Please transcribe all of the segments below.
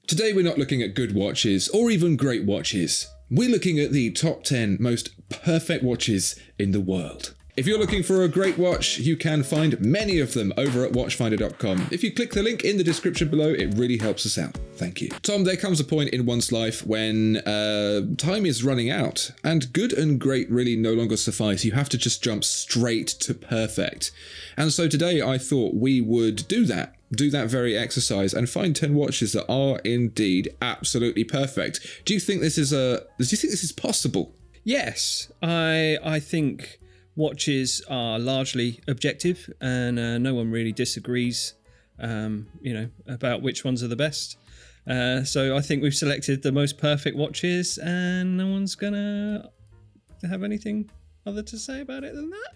Today we're not looking at good watches or even great watches. We're looking at the top 10 most perfect watches in the world. If you're looking for a great watch, you can find many of them over at watchfinder.com. If you click the link in the description below, it really helps us out. Thank you. Tom, there comes a point in one's life when time is running out and good and great really no longer suffice. You have to just jump straight to perfect. And so today I thought we would do that very exercise and find 10 watches that are indeed absolutely perfect. Do you think this is possible? Yes, I think watches are largely objective, and no one really disagrees, about which ones are the best. So I think we've selected the most perfect watches, and no one's gonna have anything other to say about it than that.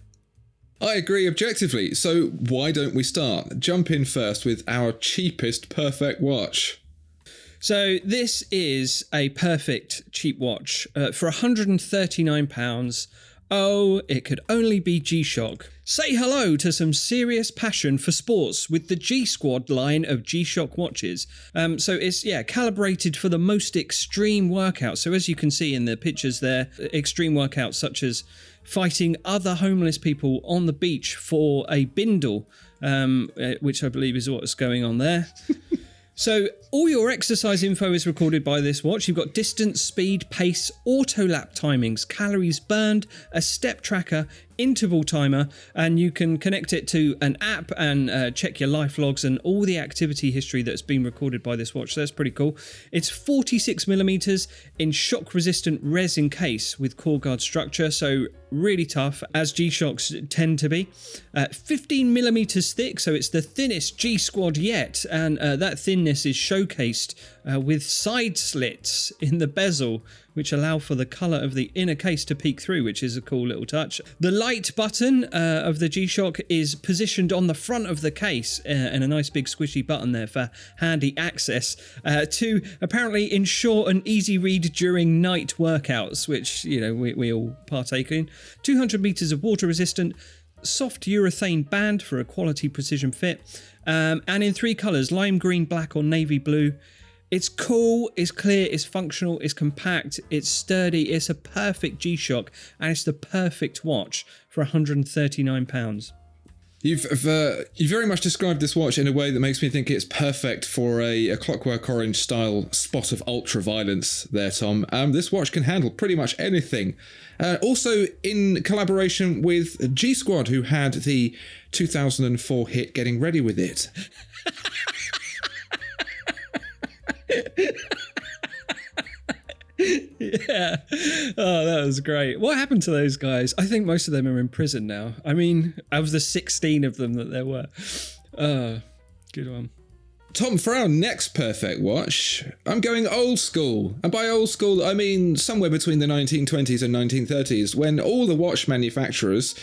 I agree objectively. So why don't we start? Jump in first with our cheapest perfect watch. So this is a perfect cheap watch for £139. Oh, it could only be GShock. Say hello to some serious passion for sports with the G Squad line of GShock watches. So it's, calibrated for the most extreme workouts. So as you can see in the pictures there, extreme workouts such as fighting other homeless people on the beach for a bindle, which I believe is what's going on there. So all your exercise info is recorded by this watch. You've got distance, speed, pace, auto lap timings, calories burned, a step tracker, interval timer, and you can connect it to an app and check your life logs and all the activity history that's been recorded by this watch. So that's pretty cool. It's 46mm in shock-resistant resin case with core guard structure, so really tough, as G-Shocks tend to be. 15mm thick, so it's the thinnest G-Squad yet, and that thinness is showcased with side slits in the bezel, which allow for the colour of the inner case to peek through, which is a cool little touch. The light button of the G-Shock is positioned on the front of the case, and a nice big squishy button there for handy access to apparently ensure an easy read during night workouts, which, we all partake in. 200 metres of water resistant, soft urethane band for a quality precision fit, and in 3 colours, lime green, black or navy blue. It's cool, it's clear, it's functional, it's compact, it's sturdy, it's a perfect G-Shock, and it's the perfect watch for £139. You've very much described this watch in a way that makes me think it's perfect for a Clockwork Orange style spot of ultra violence there, Tom. This watch can handle pretty much anything. Also in collaboration with G Squad, who had the 2004 hit Getting Ready With It. Yeah. Oh, that was great. What happened to those guys? I think most of them are in prison now. I mean, of the 16 of them that there were. Good one. Tom, for our next perfect watch, I'm going old school. And by old school, I mean somewhere between the 1920s and 1930s, when all the watch manufacturers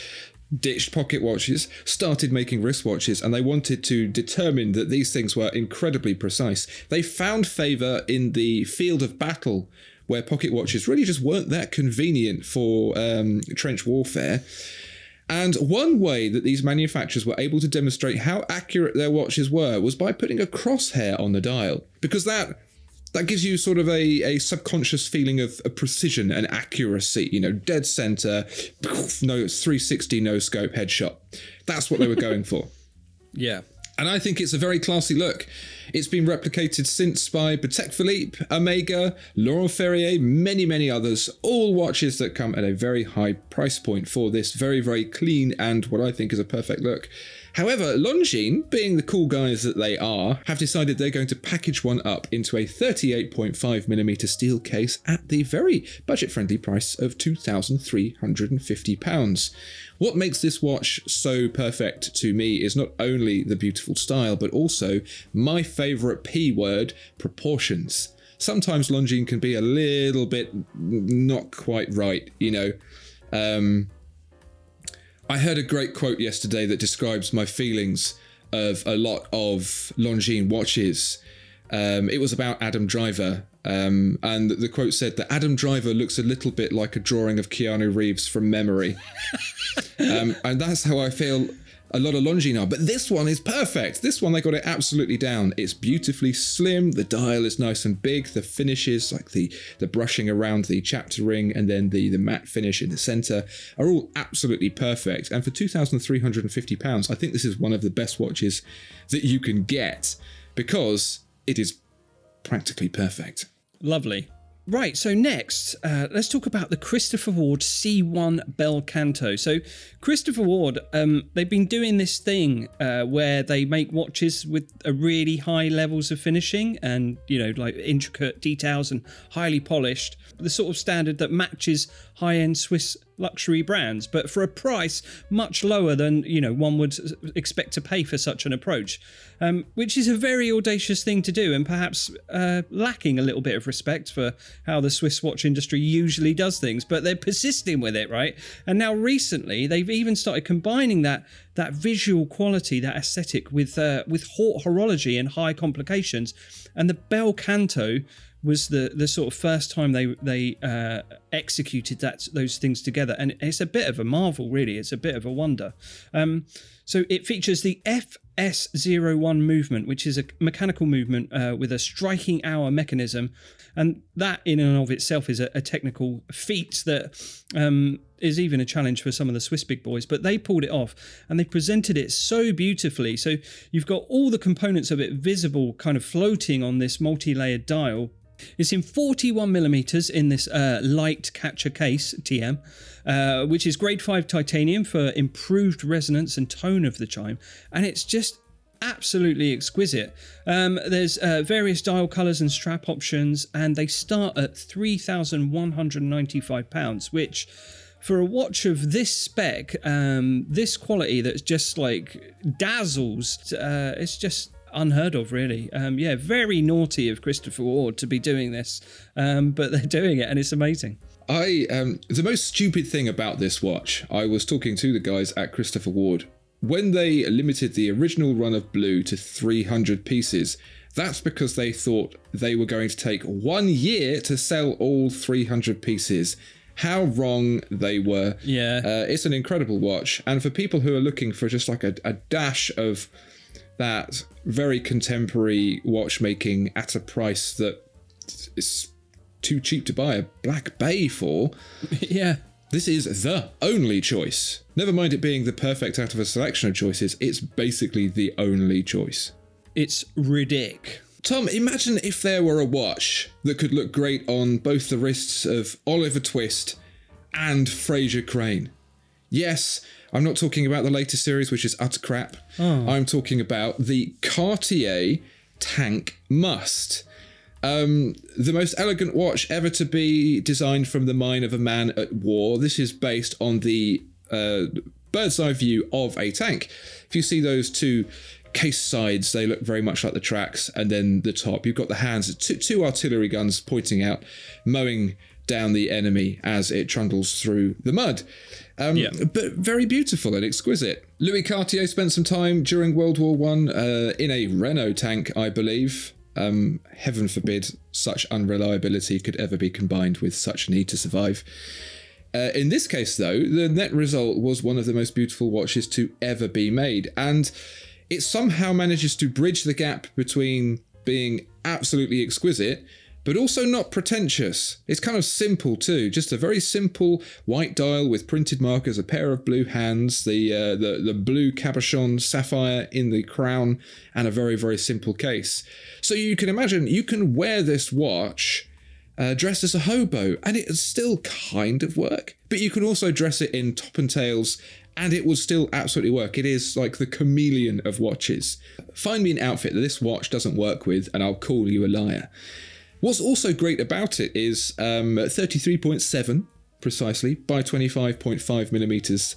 ditched pocket watches, started making wristwatches, and they wanted to determine that these things were incredibly precise. They found favour in the field of battle, where pocket watches really just weren't that convenient for trench warfare. And one way that these manufacturers were able to demonstrate how accurate their watches were was by putting a crosshair on the dial, because that gives you sort of a subconscious feeling of precision and accuracy, dead center, no 360 no scope headshot. That's what they were going for. Yeah. And I think it's a very classy look. It's been replicated since by Patek Philippe, Omega, Laurent Ferrier, many, many others, all watches that come at a very high price point for this very, very clean and what I think is a perfect look. However, Longines, being the cool guys that they are, have decided they're going to package one up into a 38.5mm steel case at the very budget-friendly price of £2,350. What makes this watch so perfect to me is not only the beautiful style, but also my favourite P word, proportions. Sometimes Longines can be a little bit not quite right, I heard a great quote yesterday that describes my feelings of a lot of Longines watches. It was about Adam Driver, and the quote said that Adam Driver looks a little bit like a drawing of Keanu Reeves from memory. And that's how I feel a lot of Longines are, but this one is perfect. This one, they got it absolutely down. It's beautifully slim. The dial is nice and big. The finishes, like the brushing around the chapter ring and then the matte finish in the center, are all absolutely perfect. And for £2,350, I think this is one of the best watches that you can get because it is practically perfect. Lovely. Right, so next, let's talk about the Christopher Ward C1 Bel Canto. So Christopher Ward, they've been doing this thing where they make watches with a really high levels of finishing and, like intricate details and highly polished. The sort of standard that matches high-end Swiss luxury brands, but for a price much lower than, one would expect to pay for such an approach, which is a very audacious thing to do and perhaps lacking a little bit of respect for how the Swiss watch industry usually does things, but they're persisting with it, right? And now recently, they've even started combining that visual quality, that aesthetic with haute horology and high complications. And the Bel Canto was the sort of first time they executed those things together, and it's a bit of a marvel, really. It's a bit of a wonder. So it features the FS01 movement, which is a mechanical movement with a striking hour mechanism, and that in and of itself is a technical feat that is even a challenge for some of the Swiss big boys, but they pulled it off and they presented it so beautifully. So you've got all the components of it visible, kind of floating on this multi-layered dial. It's in 41mm in this light catcher case, TM, which is grade 5 titanium for improved resonance and tone of the chime, and it's just absolutely exquisite. There's various dial colours and strap options, and they start at £3,195, which for a watch of this spec, this quality that's just like dazzles, it's just unheard of, really. Very naughty of Christopher Ward to be doing this, but they're doing it and it's amazing. The most stupid thing about this watch, I was talking to the guys at Christopher Ward, when they limited the original run of blue to 300 pieces, that's because they thought they were going to take 1 year to sell all 300 pieces. How wrong they were. Yeah. It's an incredible watch, and for people who are looking for just like a dash of that very contemporary watchmaking at a price that is too cheap to buy a Black Bay for. Yeah. This is the only choice. Never mind it being the perfect out of a selection of choices, it's basically the only choice. It's ridiculous. Tom, imagine if there were a watch that could look great on both the wrists of Oliver Twist and Fraser Crane. Yes, I'm not talking about the latest series, which is utter crap. I'm talking about the Cartier Tank Must. The most elegant watch ever to be designed from the mind of a man at war. This is based on the bird's eye view of a tank. If you see those two case sides, they look very much like the tracks, and then the top, you've got the hands, two artillery guns pointing out, mowing down the enemy as it trundles through the mud. But very beautiful and exquisite. Louis Cartier spent some time during World War I in a Renault tank, I believe. Heaven forbid such unreliability could ever be combined with such need to survive. In this case, though, the net result was one of the most beautiful watches to ever be made, and it somehow manages to bridge the gap between being absolutely exquisite but also not pretentious. It's kind of simple too, just a very simple white dial with printed markers, a pair of blue hands, the blue cabochon sapphire in the crown, and a very, very simple case. So you can imagine you can wear this watch dressed as a hobo, and it would still kind of work, but you can also dress it in top and tails, and it will still absolutely work. It is like the chameleon of watches. Find me an outfit that this watch doesn't work with, and I'll call you a liar. What's also great about it is 33.7 precisely by 25.5 millimeters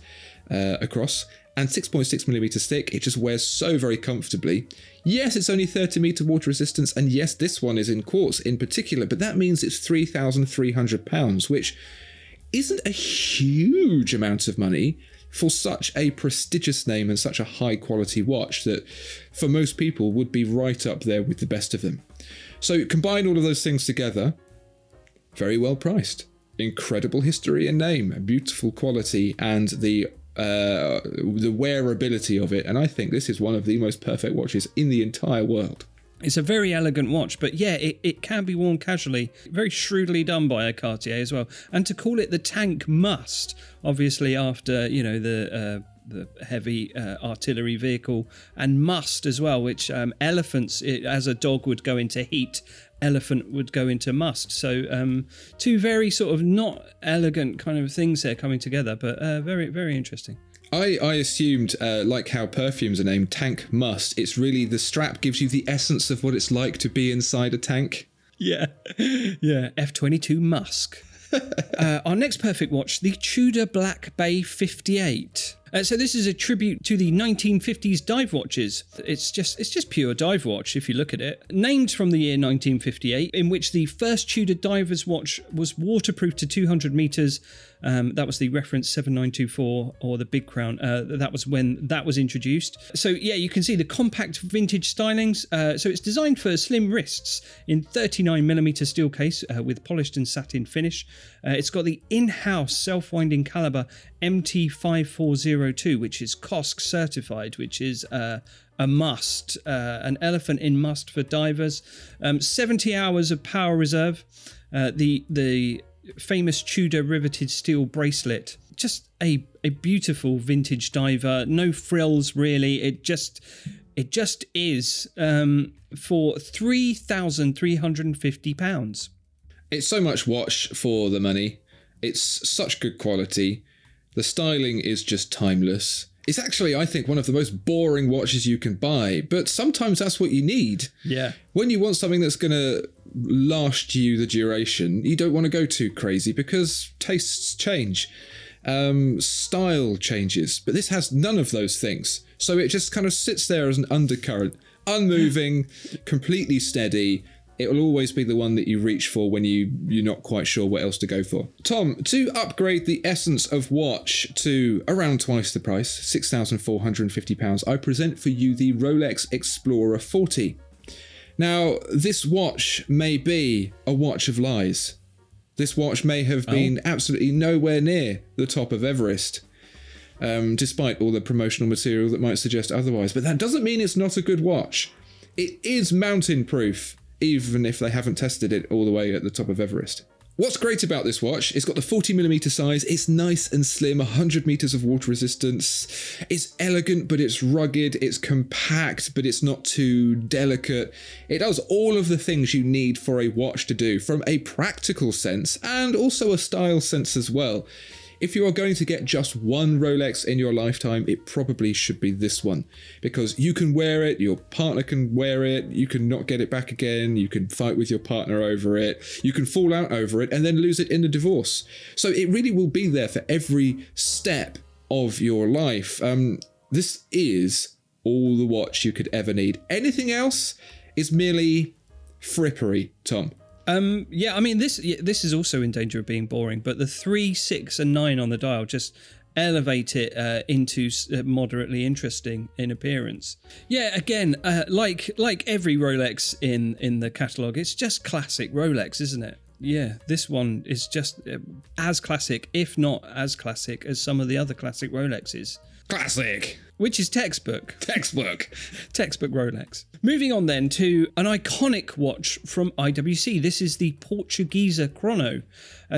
across and 6.6 millimeters thick. It just wears so very comfortably. Yes, it's only 30 meter water resistance, and yes, this one is in quartz in particular, but that means it's £3,300, which isn't a huge amount of money for such a prestigious name and such a high quality watch that for most people would be right up there with the best of them. So combine all of those things together, very well priced. Incredible history and name, beautiful quality, and the the wearability of it, and I think this is one of the most perfect watches in the entire world. It's a very elegant watch, but yeah, it can be worn casually. Very shrewdly done by a Cartier as well. And to call it the tank must, obviously after, you know, the heavy artillery vehicle, and must as well, which elephants, as a dog would go into heat, elephant would go into must. So two very sort of not elegant kind of things there coming together, but very, very interesting. I assumed, like how perfumes are named Tank Must, it's really the strap gives you the essence of what it's like to be inside a tank. Yeah, yeah, F-22 Musk. Our next perfect watch, the Tudor Black Bay 58. So this is a tribute to the 1950s dive watches. It's just pure dive watch if you look at it. Named from the year 1958, in which the first Tudor diver's watch was waterproof to 200 meters. That was the reference 7924, or the Big Crown. That was when that was introduced. So yeah, you can see the compact vintage stylings. So it's designed for slim wrists in 39mm steel case with polished and satin finish. It's got the in-house self-winding caliber MT5402, which is COSC certified, which is a must, an elephant in must for divers. 70 hours of power reserve. The famous Tudor riveted steel bracelet. Just a beautiful vintage diver. No frills really. It just is for £3,350. It's so much watch for the money. It's such good quality. The styling is just timeless. It's actually, I think, one of the most boring watches you can buy, but sometimes that's what you need. Yeah. When you want something that's going to last you the duration, you don't want to go too crazy because tastes change. Style changes, but this has none of those things. So it just kind of sits there as an undercurrent, unmoving, completely steady. It will always be the one that you reach for when you're not quite sure what else to go for. Tom, to upgrade the essence of watch to around twice the price, £6,450, I present for you the Rolex Explorer 40. Now, this watch may be a watch of lies. This watch may have been absolutely nowhere near the top of Everest, despite all the promotional material that might suggest otherwise. But that doesn't mean it's not a good watch. It is mountain proof, even if they haven't tested it all the way at the top of Everest. What's great about this watch, it's got the 40mm size, it's nice and slim, 100 meters of water resistance, it's elegant but it's rugged, it's compact but it's not too delicate. It does all of the things you need for a watch to do, from a practical sense and also a style sense as well. If you are going to get just one Rolex in your lifetime, it probably should be this one, because you can wear it, your partner can wear it, you can not get it back again, you can fight with your partner over it, you can fall out over it and then lose it in a divorce. So it really will be there for every step of your life. This is all the watch you could ever need. Anything else is merely frippery, Tom. Yeah, I mean, this is also in danger of being boring, but the 3, 6 and 9 on the dial just elevate it into moderately interesting in appearance. Yeah, again, like every Rolex in the catalogue, it's just classic Rolex, isn't it? Yeah, this one is just as classic, if not as classic, as some of the other classic Rolexes. Classic! Which is textbook. Textbook Rolex. Moving on then to an iconic watch from IWC. This is the Portuguesa Chrono.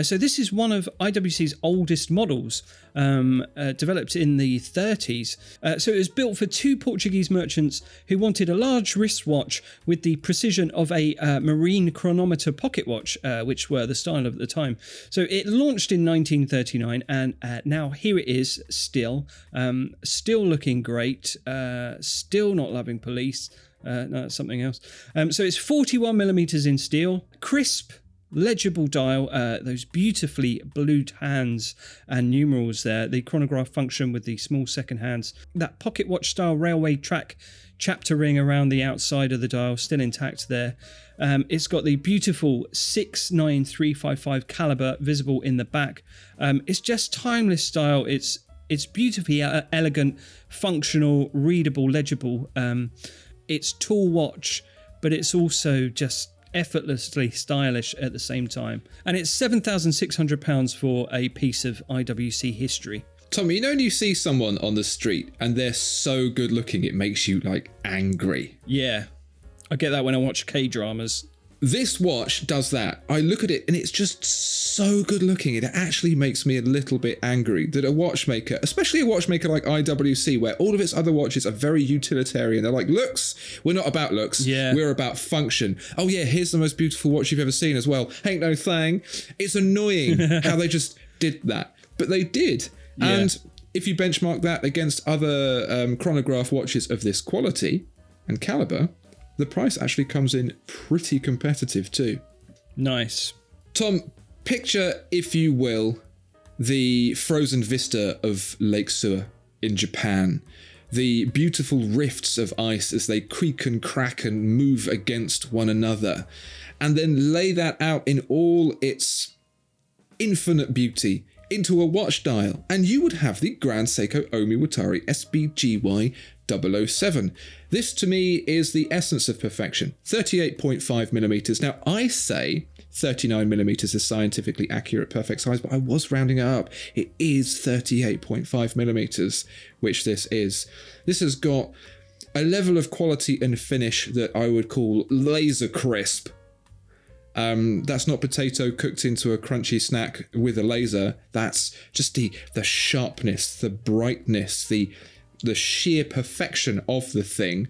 So this is one of IWC's oldest models, developed in the 30s. So it was built for two Portuguese merchants who wanted a large wristwatch with the precision of a marine chronometer pocket watch, which were the style of the time. So it launched in 1939, and now here it is, still looking great, still not loving police. No, that's something else. So it's 41mm in steel, crisp, legible dial, those beautifully blued hands and numerals there, the chronograph function with the small second hands, that pocket watch style railway track chapter ring around the outside of the dial, still intact there. It's got the beautiful 69355 caliber visible in the back. It's just timeless style. It's beautifully elegant, functional, readable, legible. It's tall watch, but it's also just effortlessly stylish at the same time. And it's £7,600 for a piece of IWC history. Tom, you know when you see someone on the street and they're so good looking, it makes you like angry. Yeah. I get that when I watch K-dramas. This watch does that. I look at it and it's just so good looking. It actually makes me a little bit angry that a watchmaker, especially a watchmaker like IWC, where all of its other watches are very utilitarian. They're like, looks, we're not about looks. Yeah. We're about function. Oh yeah, here's the most beautiful watch you've ever seen as well. Ain't no thing. It's annoying how they just did that. But they did. Yeah. And if you benchmark that against other chronograph watches of this quality and caliber, the price actually comes in pretty competitive too. Nice. Tom, picture, if you will, the frozen vista of Lake Suwa in Japan. The beautiful rifts of ice as they creak and crack and move against one another. And then lay that out in all its infinite beauty into a watch dial. And you would have the Grand Seiko Omi Watari SBGY 007. This to me is the essence of perfection. 38.5 millimeters. Now I say 39 millimeters is scientifically accurate perfect size, but I was rounding it up. It is 38.5 millimeters, which this is. This has got a level of quality and finish that I would call laser crisp. That's not potato cooked into a crunchy snack with a laser. That's just the sharpness, the brightness, the sheer perfection of the thing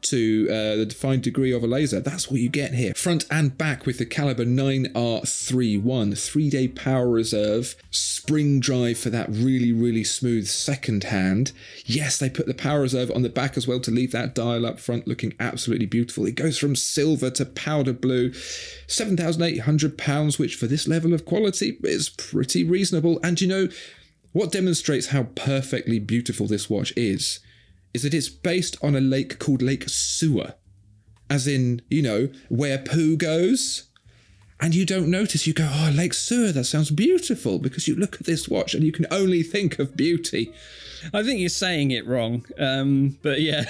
to the defined degree of a laser. That's what you get here. Front and back with the caliber 9R31, 3-day power reserve, spring drive for that really, really smooth second hand. Yes, they put the power reserve on the back as well to leave that dial up front looking absolutely beautiful. It goes from silver to powder blue, £7,800, which for this level of quality is pretty reasonable. And you know, what demonstrates how perfectly beautiful this watch is that it's based on a lake called Lake Suwa. As in, you know, where poo goes. And you don't notice, you go, oh, Lake Suwa, that sounds beautiful, because you look at this watch and you can only think of beauty. I think you're saying it wrong, but yeah.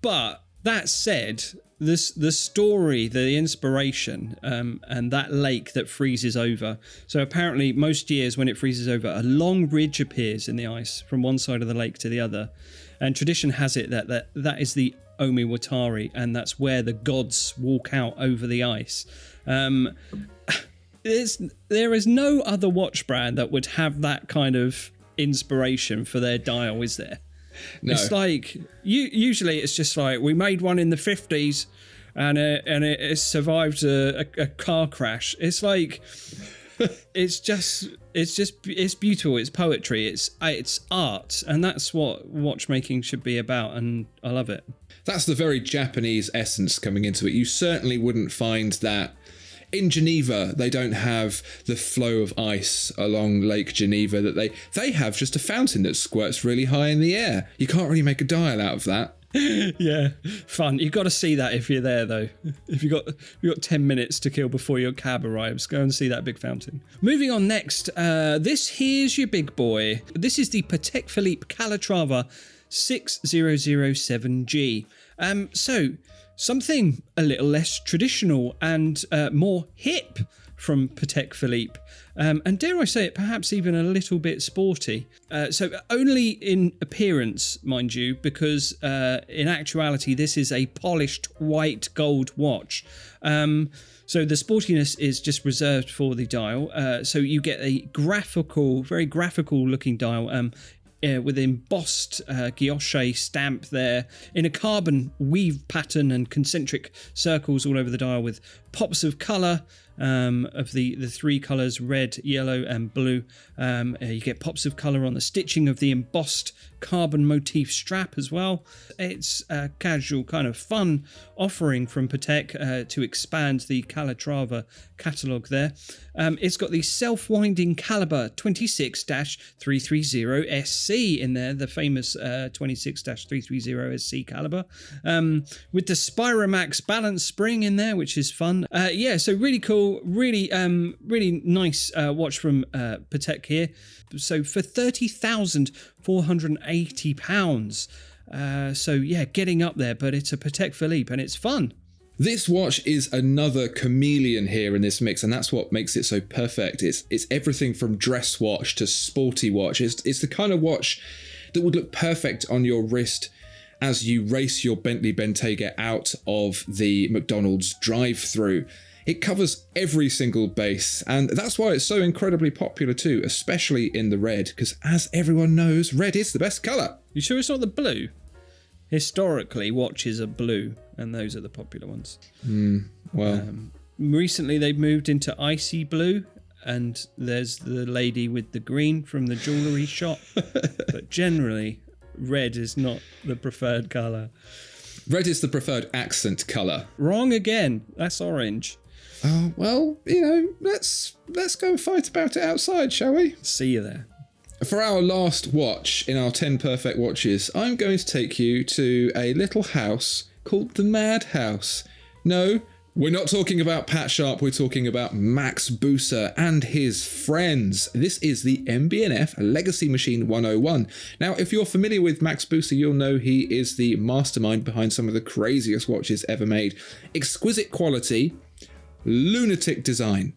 But that said, the story, the inspiration, and that lake that freezes over. So apparently most years when it freezes over, a long ridge appears in the ice from one side of the lake to the other. And tradition has it that is the Omiwatari, and that's where the gods walk out over the ice. There is no other watch brand that would have that kind of inspiration for their dial, is there? No. It's like, usually it's just like, we made one in the 50s and it survived a car crash. It's like, it's beautiful, it's poetry, it's art, and that's what watchmaking should be about, and I love it. That's the very Japanese essence coming into it. You certainly wouldn't find that in Geneva. They don't have the flow of ice along Lake Geneva that they have just a fountain that squirts really high in the air. You can't really make a dial out of that. Yeah, fun. You've got to see that if you're there, though. If you've got 10 minutes to kill before your cab arrives, go and see that big fountain. Moving on next, here's your big boy. This is the Patek Philippe Calatrava 6007G. So something a little less traditional and more hip from Patek Philippe. And dare I say it, perhaps even a little bit sporty. So only in appearance, mind you, because in actuality, this is a polished white gold watch. So the sportiness is just reserved for the dial. So you get a very graphical looking dial. With embossed guilloche stamp there in a carbon weave pattern and concentric circles all over the dial with pops of colour of the three colours, red, yellow and blue. You get pops of colour on the stitching of the embossed carbon motif strap as well. It's a casual kind of fun offering from Patek to expand the Calatrava catalogue there. It's got the self-winding caliber 26-330 SC in there, the famous 26-330 SC caliber, with the Spiromax balance spring in there, which is fun. So really cool, really nice watch from Patek here. So for £30,480. So yeah, getting up there, but it's a Patek Philippe and it's fun. This watch is another chameleon here in this mix, and that's what makes it so perfect. It's everything from dress watch to sporty watch. It's the kind of watch that would look perfect on your wrist as you race your Bentley Bentayga out of the McDonald's drive-thru. It covers every single base, and that's why it's so incredibly popular too, especially in the red, because as everyone knows, red is the best colour. You sure it's not the blue? Historically, watches are blue, and those are the popular ones. Recently, they've moved into icy blue, and there's the lady with the green from the jewellery shop. But generally, red is not the preferred colour. Red is the preferred accent colour. Wrong again. That's orange. Oh, well, let's go and fight about it outside, shall we? See you there. For our last watch in our 10 perfect watches, I'm going to take you to a little house called the Madhouse. No, we're not talking about Pat Sharp, we're talking about Max Buser and his friends. This is the MB&F Legacy Machine 101. Now, if you're familiar with Max Buser, you'll know he is the mastermind behind some of the craziest watches ever made. Exquisite quality, lunatic design.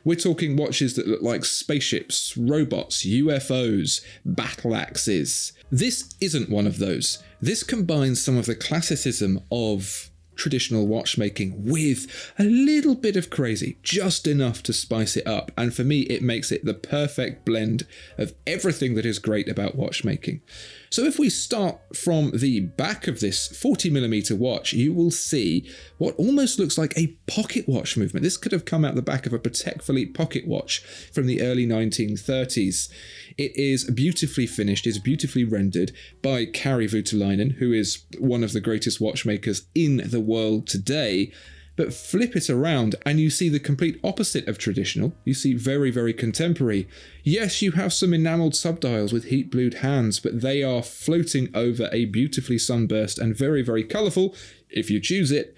We're talking watches that look like spaceships, robots, UFOs, battle axes. This isn't one of those. This combines some of the classicism of traditional watchmaking with a little bit of crazy, just enough to spice it up. And for me, it makes it the perfect blend of everything that is great about watchmaking. So if we start from the back of this 40mm watch, you will see what almost looks like a pocket watch movement. This could have come out the back of a Patek Philippe pocket watch from the early 1930s. It is beautifully finished, is beautifully rendered by Kari Voutilainen, who is one of the greatest watchmakers in the world today. But flip it around and you see the complete opposite of traditional. You see very, very contemporary. Yes, you have some enameled subdials with heat blued hands, but they are floating over a beautifully sunburst and very, very colourful, if you choose it,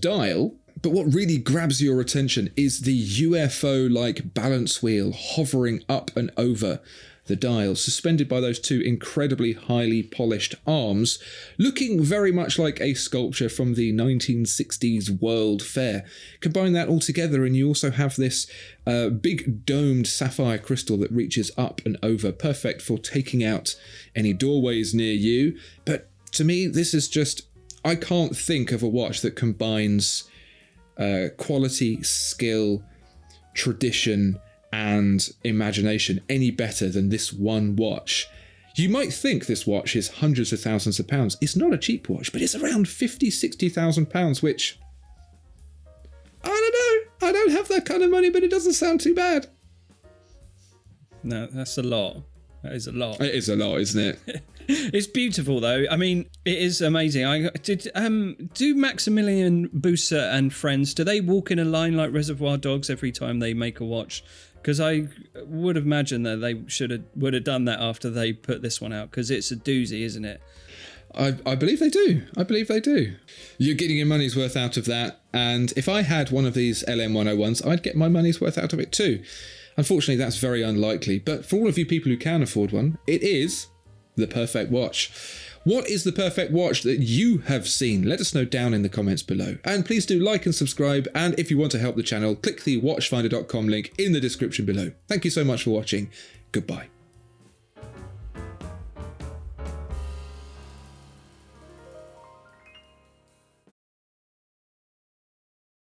dial. But what really grabs your attention is the UFO-like balance wheel hovering up and over the dial, suspended by those two incredibly highly polished arms, looking very much like a sculpture from the 1960s World Fair. Combine that all together and you also have this big domed sapphire crystal that reaches up and over, perfect for taking out any doorways near you. But to me, this is just, I can't think of a watch that combines quality, skill, tradition, and imagination any better than this one watch. You might think this watch is hundreds of thousands of pounds. It's not a cheap watch, but it's around 50,000-60,000 pounds, which, I don't know. I don't have that kind of money, but it doesn't sound too bad. No, that's a lot. That is a lot. It is a lot, isn't it? It's beautiful, though. I mean, it is amazing. Do Maximilian Buser and friends, do they walk in a line like Reservoir Dogs every time they make a watch? Because I would imagine that they would have done that after they put this one out, because it's a doozy, isn't it? I believe they do. I believe they do. You're getting your money's worth out of that, and if I had one of these LM101s, I'd get my money's worth out of it too. Unfortunately, that's very unlikely, but for all of you people who can afford one, it is the perfect watch. What is the perfect watch that you have seen? Let us know down in the comments below. And please do like and subscribe. And if you want to help the channel, click the watchfinder.com link in the description below. Thank you so much for watching. Goodbye.